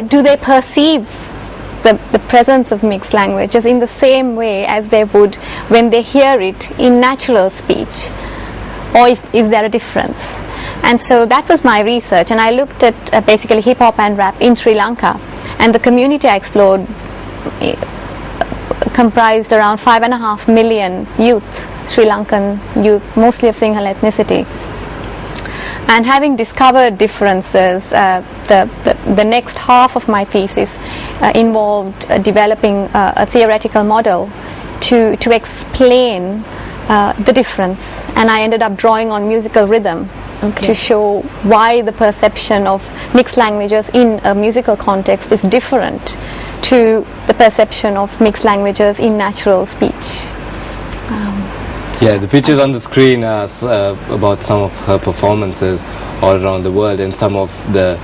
do they perceive the presence of mixed languages in the same way as they would when they hear it in natural speech, or is there a difference? And so that was my research, and I looked at basically hip hop and rap in Sri Lanka, and the community I explored comprised around 5.5 million youth, Sri Lankan youth, mostly of Sinhala ethnicity. And having discovered differences, the next half of my thesis involved developing a theoretical model to explain the difference. And I ended up drawing on musical rhythm to show why the perception of mixed languages in a musical context is different to the perception of mixed languages in natural speech. Yeah, the pictures on the screen are about some of her performances all around the world, and some of the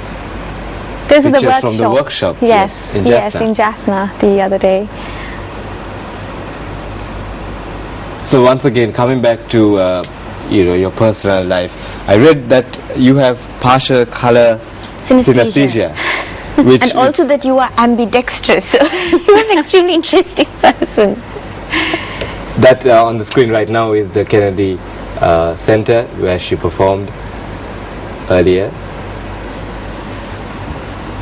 pictures from the workshop. Yes, in Jaffna the other day. So once again, coming back to your personal life, I read that you have partial color synesthesia. Which and also that you are ambidextrous. So you are an extremely interesting person. That on the screen right now is the Kennedy Center where she performed earlier.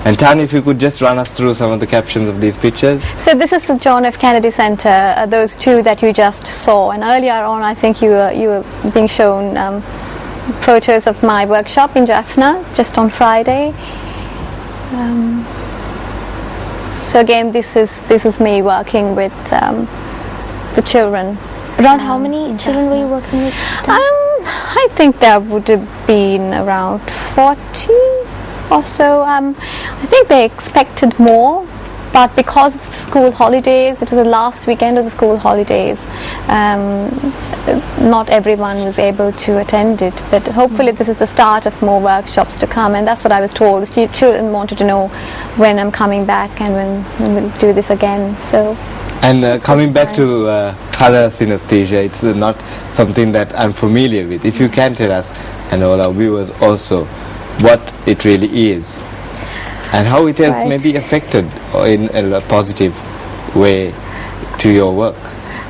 And Tani, if you could just run us through some of the captions of these pictures. So this is the John F. Kennedy Center, those two that you just saw. And earlier on, I think you were being shown photos of my workshop in Jaffna just on Friday. So again, this is me working with the children. Around how many children were you working with? I think there would have been around 40 or so. I think they expected more, but because it's school holidays, it was the last weekend of the school holidays, not everyone was able to attend it, but hopefully this is the start of more workshops to come, and that's what I was told. The children wanted to know when I'm coming back and when we'll do this again. So. And coming back to color synesthesia, it's not something that I'm familiar with. If you can tell us, and all our viewers also, what it really is, and how it has maybe affected in a positive way to your work.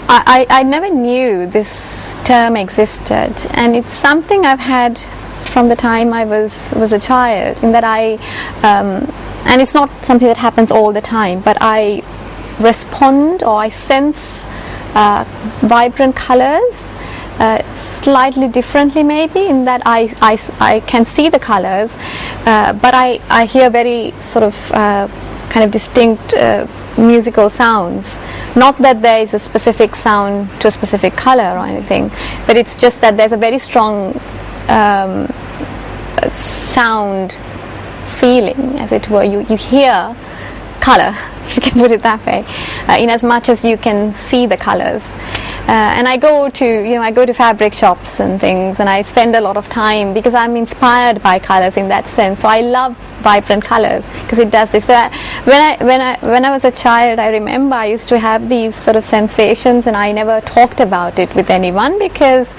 I never knew this term existed, and it's something I've had from the time I was a child, in that and it's not something that happens all the time, but I respond, or I sense vibrant colors slightly differently, maybe, in that I can see the colors, but I hear very sort of kind of distinct musical sounds. Not that there is a specific sound to a specific color or anything, but it's just that there's a very strong sound feeling, as it were. You hear color, if you can put it that way, in as much as you can see the colors. And I go to fabric shops and things, and I spend a lot of time because I'm inspired by colors in that sense. So I love vibrant colors because it does this. So when I was a child, I remember I used to have these sort of sensations, and I never talked about it with anyone because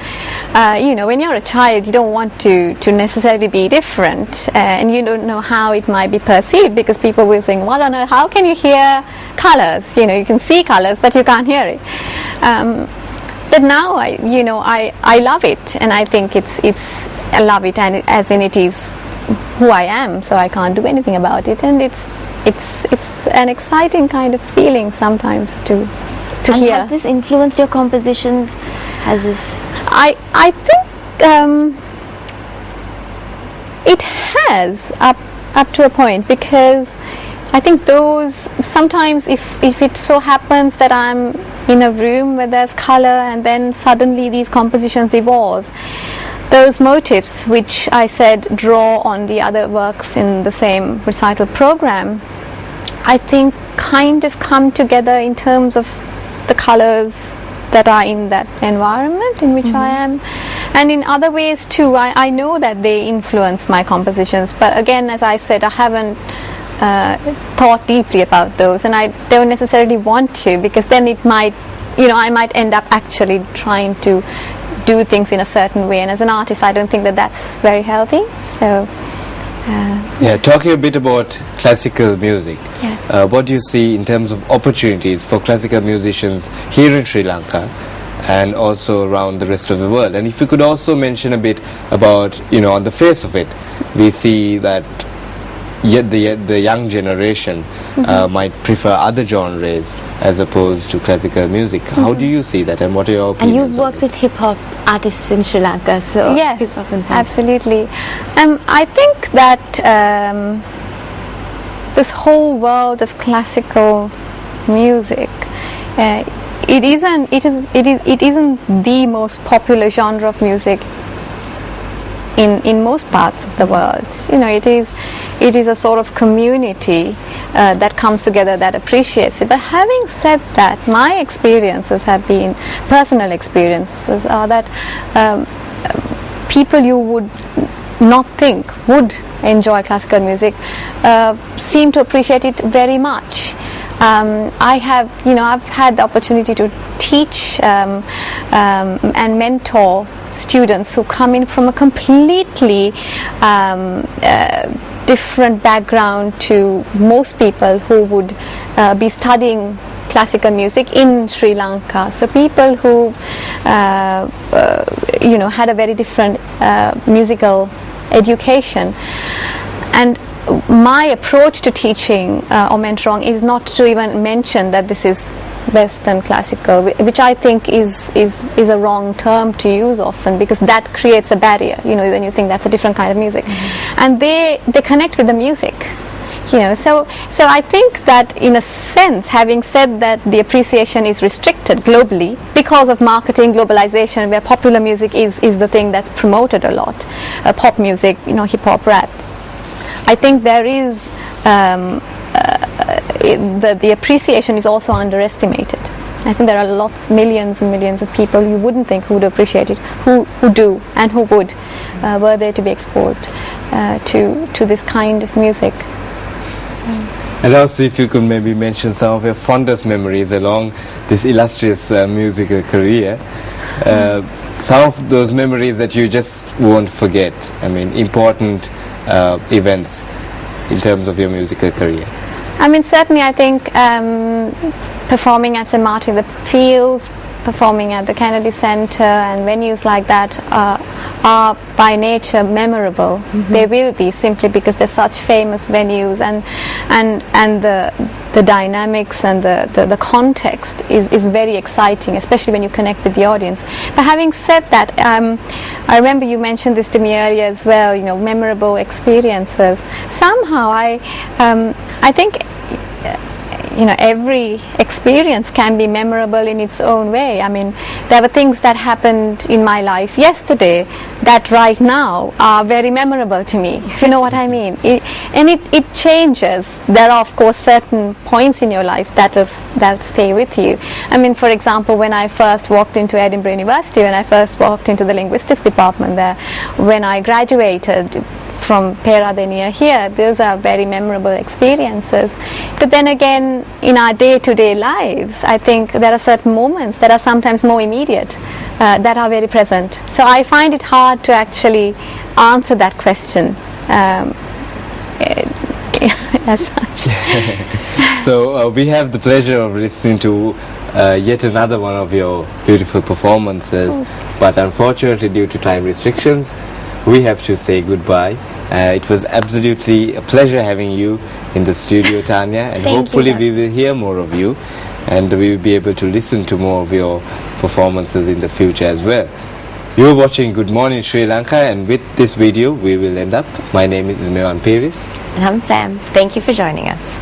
when you're a child, you don't want to necessarily be different, and you don't know how it might be perceived, because people will say, "What on earth? How can you hear colors? You can see colors, but you can't hear it." But now I love it, and I think I love it, and as in it is who I am, so I can't do anything about it, and it's an exciting kind of feeling sometimes to hear. Has this influenced your compositions? I think it has up to a point, because I think those sometimes, if it so happens that I'm in a room where there's color and then suddenly these compositions evolve, those motifs which I said draw on the other works in the same recital program, I think kind of come together in terms of the colors that are in that environment in which I am, and in other ways too. I know that they influence my compositions, but again, as I said, I haven't thought deeply about those, and I don't necessarily want to, because then it might, I might end up actually trying to do things in a certain way, and as an artist I don't think that that's very healthy. So Yeah, talking a bit about classical music, Yes. what do you see in terms of opportunities for classical musicians here in Sri Lanka and also around the rest of the world? And if you could also mention a bit about, on the face of it, we see that yet the young generation might prefer other genres as opposed to classical music. How do you see that, and what are your And opinions? you've worked with hip hop artists in Sri Lanka, so Yes, hip-hop and pop. absolutely. I think that this whole world of classical music, it isn't the most popular genre of music in most parts of the world. It is a sort of community that comes together, that appreciates it. But having said that, my experiences have been personal experiences, are that people you would not think would enjoy classical music seem to appreciate it very much. I've had the opportunity to teach and mentor students who come in from a completely different background to most people who would be studying classical music in Sri Lanka. So people who had a very different musical education. And my approach to teaching or mentoring is not to even mention that this is Western classical, which I think is a wrong term to use often, because that creates a barrier. Then you think that's a different kind of music, and they connect with the music. So I think that, in a sense, having said that, the appreciation is restricted globally because of marketing, globalization, where popular music is the thing that's promoted a lot, pop music, hip hop, rap. I think there is the appreciation is also underestimated. I think there are millions and millions of people you wouldn't think who would appreciate it, who do and who would, were there to be exposed to this kind of music. So. And also, if you could maybe mention some of your fondest memories along this illustrious musical career, some of those memories that you just won't forget. I mean, important events in terms of your musical career. I mean, certainly I think performing at St. Martin the Fields, performing at the Kennedy Center and venues like that are by nature memorable. They will be, simply because they're such famous venues, and the dynamics and the context is very exciting, especially when you connect with the audience. But having said that, I remember you mentioned this to me earlier as well, memorable experiences. Somehow I think every experience can be memorable in its own way. I mean, there were things that happened in my life yesterday that right now are very memorable to me, if you know what I mean. It changes. There are, of course, certain points in your life that stay with you. I mean, for example, when I first walked into Edinburgh University, when I first walked into the linguistics department there, when I graduated from Peradeniya here, those are very memorable experiences. But then again, in our day-to-day lives, I think there are certain moments that are sometimes more immediate, that are very present. So I find it hard to actually answer that question as such. So we have the pleasure of listening to yet another one of your beautiful performances, but unfortunately, due to time restrictions, we have to say goodbye. It was absolutely a pleasure having you in the studio, Tanya, and hopefully we will hear more of you, and we will be able to listen to more of your performances in the future as well. You are watching Good Morning Sri Lanka, and with this video we will end up. My name is Ismail Piris. And I'm Sam. Thank you for joining us.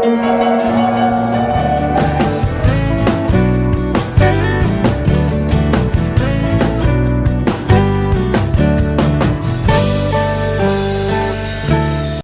you.